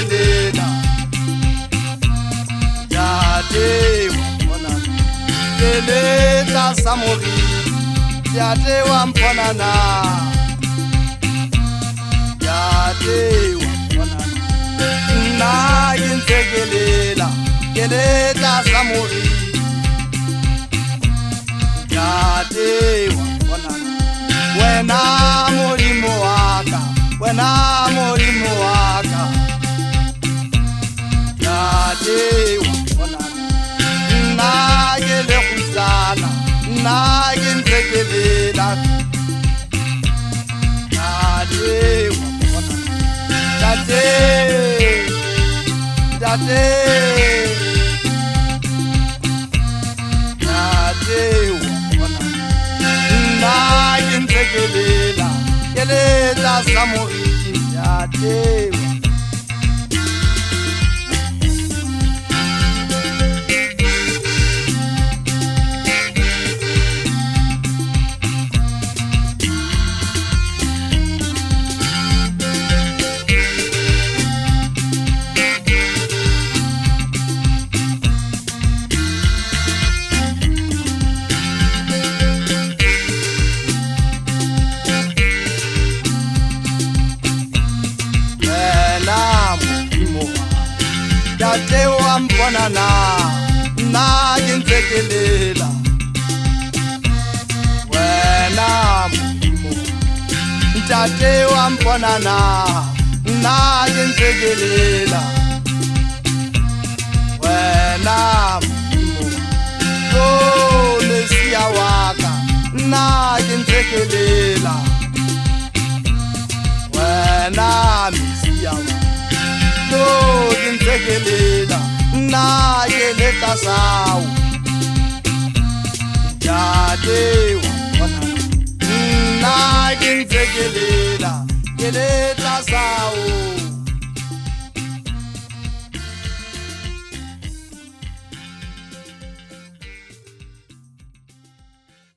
ntekelela Tate wamponana Keletla sa mori Tate wamponana Tate wamponana Nna ke ntekelela Keletla sa mori Tate wamponana Wena molimo waka Wena molimo waka Tate wamponana Nna ke le khutlana Nna ke ntekelela Tate wamponana Tate Tate Tate wamponana Nna ke ntekelela Keletla sa mori Tate Tate wamponana Nna ke ntekelela Wena molimo Tate wamponana Nna ke ntekelela Wena molimo Oh Mesia waka Nna ke ntekelela Wena Mesia waka No ke ntekelela Nna keletla sao Tate wamponana Nna ke ntekelela Keletla sao